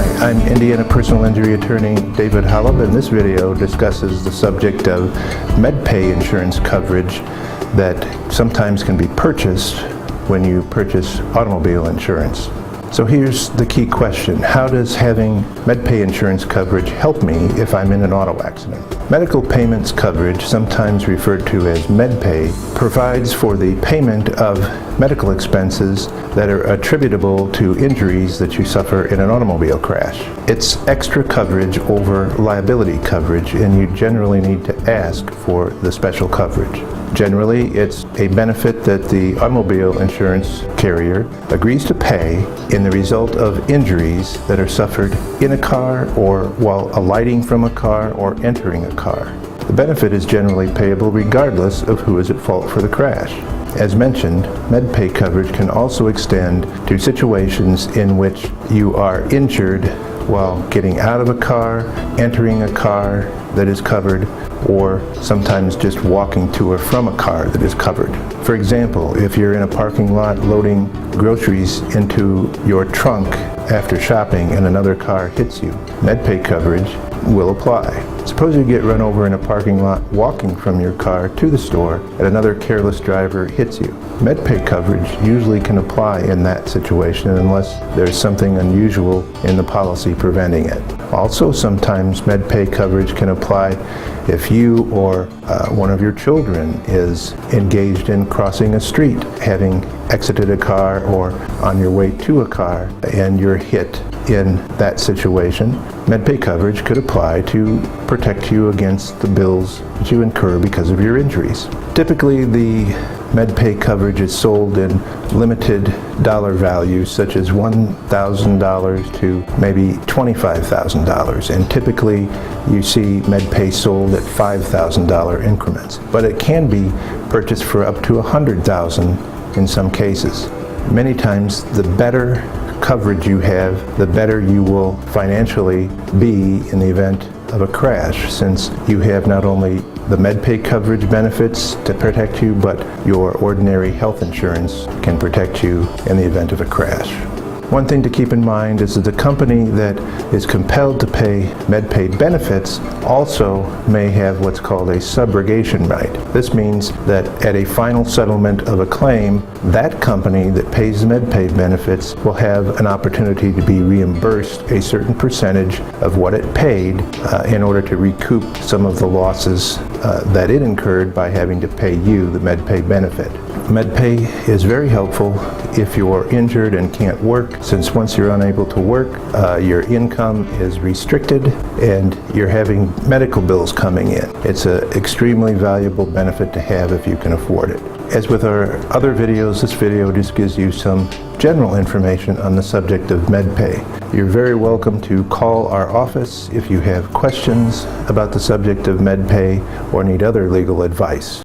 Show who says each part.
Speaker 1: Hi, I'm Indiana personal injury attorney David Holub, and this video discusses the subject of MedPay insurance coverage that sometimes can be purchased when you purchase automobile insurance. So here's the key question: how does having MedPay insurance coverage help me if I'm in an auto accident? Medical payments coverage, sometimes referred to as MedPay, provides for the payment of medical expenses that are attributable to injuries that you suffer in an automobile crash. It's extra coverage over liability coverage, and you generally need to ask for the special coverage. Generally, it's a benefit that the automobile insurance carrier agrees to pay in the result of injuries that are suffered in a car or while alighting from a car or entering a car. The benefit is generally payable regardless of who is at fault for the crash. As mentioned, MedPay coverage can also extend to situations in which you are injured while getting out of a car, entering a car that is covered, or sometimes just walking to or from a car that is covered. For example, if you're in a parking lot loading groceries into your trunk after shopping and another car hits you, MedPay coverage will apply. Suppose you get run over in a parking lot walking from your car to the store and another careless driver hits you. MedPay coverage usually can apply in that situation unless there's something unusual in the policy preventing it. Also, sometimes MedPay coverage can apply if you or one of your children is engaged in crossing a street, having exited a car or on your way to a car, and you're hit in that situation. MedPay coverage could apply to protect you against the bills that you incur because of your injuries. Typically, the MedPay coverage is sold in limited dollar values, such as $1,000 to maybe $25,000, and typically you see MedPay sold at $5,000 increments. But it can be purchased for up to $100,000 in some cases. Many times, the better coverage you have, the better you will financially be in the event of a crash, since you have not only the MedPay coverage benefits to protect you, but your ordinary health insurance can protect you in the event of a crash. One thing to keep in mind is that the company that is compelled to pay MedPay benefits also may have what's called a subrogation right. This means that at a final settlement of a claim, that company that pays the MedPay benefits will have an opportunity to be reimbursed a certain percentage of what it paid in order to recoup some of the losses that it incurred by having to pay you the MedPay benefit. MedPay is very helpful if you're injured and can't work, since once you're unable to work, your income is restricted and you're having medical bills coming in. It's an extremely valuable benefit to have if you can afford it. As with our other videos, this video just gives you some general information on the subject of MedPay. You're very welcome to call our office if you have questions about the subject of MedPay or need other legal advice.